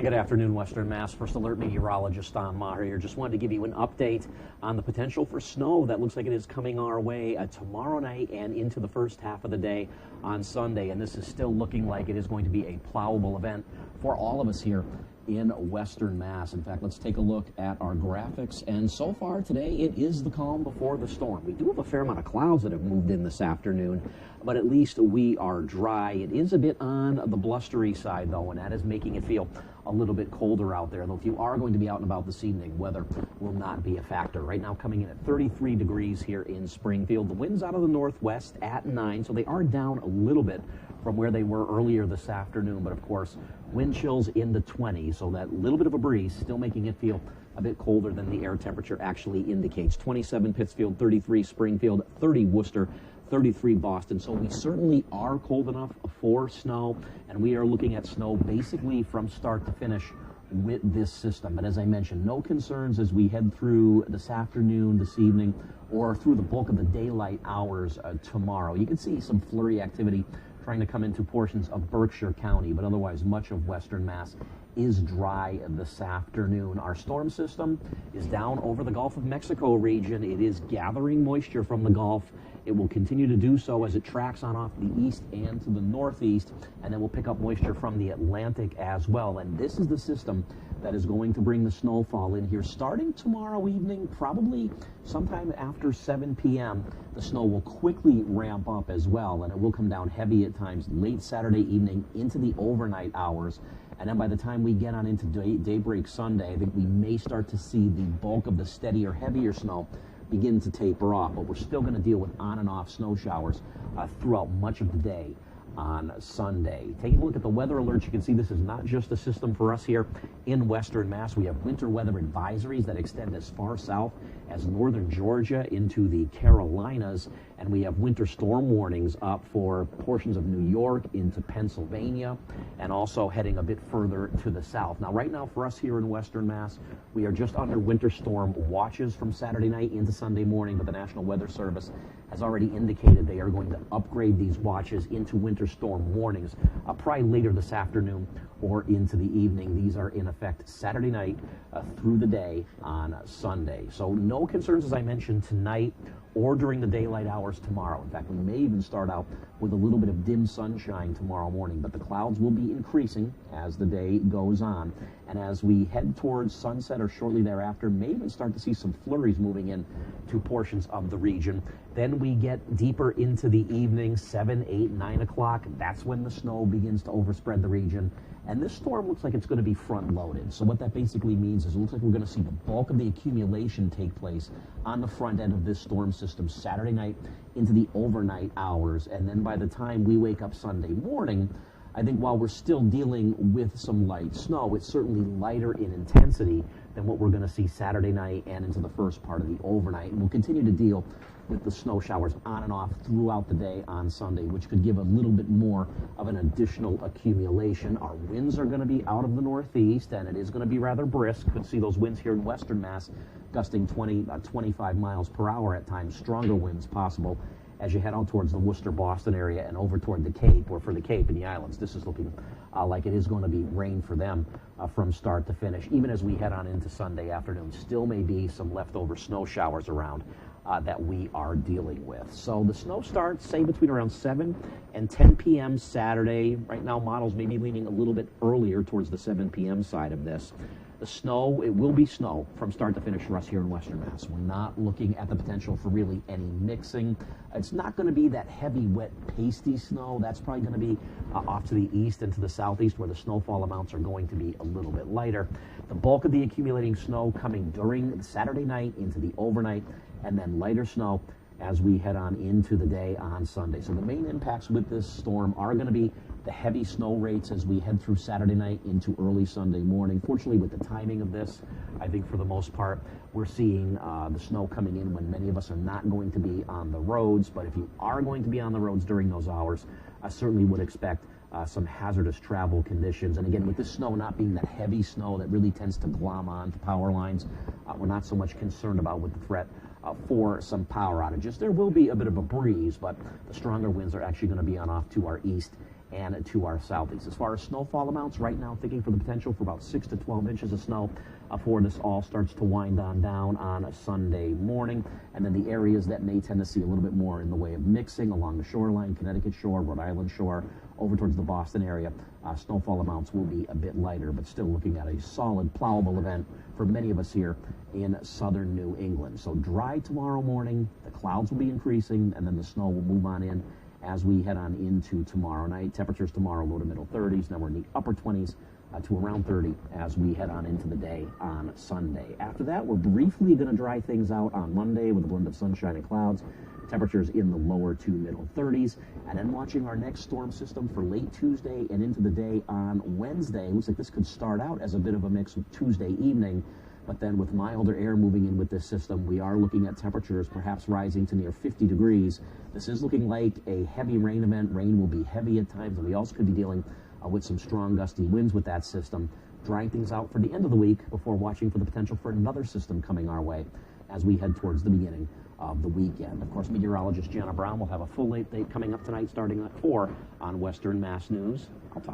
Hey, good afternoon, Western Mass. First Alert Meteorologist Don Maher here. Just wanted to give you an update on the potential for snow that looks like it is coming our way tomorrow night and into the first half of the day on Sunday. And this is still looking like it is going to be a plowable event for all of us here in Western Mass. In fact, let's take a look at our graphics. And so far today, it is the calm before the storm. We do have a fair amount of clouds that have moved in this afternoon, but at least we are dry. It is a bit on the blustery side, though, and that is making it feel a little bit colder out there. Though if you are going to be out and about this evening, weather will not be a factor. Right now coming in at 33 degrees here in Springfield. The winds out of the northwest at 9, so they are down a little bit from where they were earlier this afternoon. But of course, wind chills in the 20s, so that little bit of a breeze still making it feel a bit colder than the air temperature actually indicates. 27 Pittsfield, 33 Springfield, 30 Worcester, 33 Boston. So we certainly are cold enough for snow, and we are looking at snow basically from start to finish with this system. But as I mentioned, no concerns as we head through this afternoon, this evening, or through the bulk of the daylight hours tomorrow. You can see some flurry activity trying to come into portions of Berkshire County, but otherwise much of Western Mass is dry this afternoon. Our storm system is down over the Gulf of Mexico region. It is gathering moisture from the Gulf. It will continue to do so as it tracks on off the east and to the northeast, and then we'll pick up moisture from the Atlantic as well. And this is the system that is going to bring the snowfall in here starting tomorrow evening, probably sometime after 7 p.m. The snow will quickly ramp up as well, and it will come down heavy at times late Saturday evening into the overnight hours. And then by the time we get on into daybreak Sunday, I think we may start to see the bulk of the steadier, heavier snow begin to taper off. But we're still going to deal with on and off snow showers throughout much of the day on Sunday. Taking a look at the weather alerts, you can see this is not just a system for us here in Western Mass. We have winter weather advisories that extend as far south as northern Georgia into the Carolinas, and we have winter storm warnings up for portions of New York into Pennsylvania, and also heading a bit further to the south. Now, right now for us here in Western Mass, we are just under winter storm watches from Saturday night into Sunday morning, but the National Weather Service has already indicated they are going to upgrade these watches into winter storm warnings probably later this afternoon or into the evening. These are in effect Saturday night through the day on Sunday. So no concerns, as I mentioned, tonight or during the daylight hours tomorrow. In fact, we may even start out with a little bit of dim sunshine tomorrow morning, but the clouds will be increasing as the day goes on. And as we head towards sunset or shortly thereafter, may even start to see some flurries moving in to portions of the region. Then we get deeper into the evening, 7, 8, 9 o'clock. That's when the snow begins to overspread the region. And this storm looks like it's going to be front-loaded. So what that basically means is it looks like we're going to see the bulk of the accumulation take place on the front end of this storm system Saturday night into the overnight hours. And then by the time we wake up Sunday morning, I think while we're still dealing with some light snow, it's certainly lighter in intensity than what we're going to see Saturday night and into the first part of the overnight. And we'll continue to deal with the snow showers on and off throughout the day on Sunday, which could give a little bit more of an additional accumulation. Our winds are going to be out of the northeast, and it is going to be rather brisk. Could see those winds here in Western Mass gusting 25 miles per hour at times, stronger winds possible as you head out towards the Worcester, Boston area and over toward the Cape, or for the Cape and the islands. This is looking like it is going to be rain for them from start to finish. Even as we head on into Sunday afternoon, still may be some leftover snow showers around that we are dealing with. So the snow starts, say, between around 7 and 10 p.m. Saturday. Right now, models may be leaning a little bit earlier towards the 7 p.m. side of this. The snow, it will be snow from start to finish for us here in Western Mass. We're not looking at the potential for really any mixing. It's not going to be that heavy, wet, pasty snow. That's probably going to be off to the east and to the southeast, where the snowfall amounts are going to be a little bit lighter. The bulk of the accumulating snow coming during Saturday night into the overnight, and then lighter snow as we head on into the day on Sunday. So the main impacts with this storm are going to be the heavy snow rates as we head through Saturday night into early Sunday morning. Fortunately, with the timing of this, I think for the most part, we're seeing the snow coming in when many of us are not going to be on the roads. But if you are going to be on the roads during those hours, I certainly would expect some hazardous travel conditions. And again, with this snow not being that heavy snow that really tends to glom onto power lines, we're not so much concerned about with the threat for some power outages. There will be a bit of a breeze, but the stronger winds are actually going to be on off to our east and to our southeast. As far as snowfall amounts, right now thinking for the potential for about 6 to 12 inches of snow before this all starts to wind on down on a Sunday morning. And then the areas that may tend to see a little bit more in the way of mixing along the shoreline, Connecticut shore, Rhode Island shore, over towards the Boston area, snowfall amounts will be a bit lighter, but still looking at a solid plowable event for many of us here in southern New England. So dry tomorrow morning, the clouds will be increasing, and then the snow will move on in as we head on into tomorrow night. Temperatures tomorrow low to middle 30s. Now we're in the upper 20s to around 30 as we head on into the day on Sunday. After that, we're briefly going to dry things out on Monday with a blend of sunshine and clouds. Temperatures in the lower to middle 30s. And then watching our next storm system for late Tuesday and into the day on Wednesday. Looks like this could start out as a bit of a mix with Tuesday evening. But then with milder air moving in with this system, we are looking at temperatures perhaps rising to near 50 degrees. This is looking like a heavy rain event. Rain will be heavy at times, and we also could be dealing with some strong gusty winds with that system. Drying things out for the end of the week before watching for the potential for another system coming our way as we head towards the beginning of the weekend. Of course, meteorologist Gianna Brown will have a full update coming up tonight starting at 4 on Western Mass News. I'll talk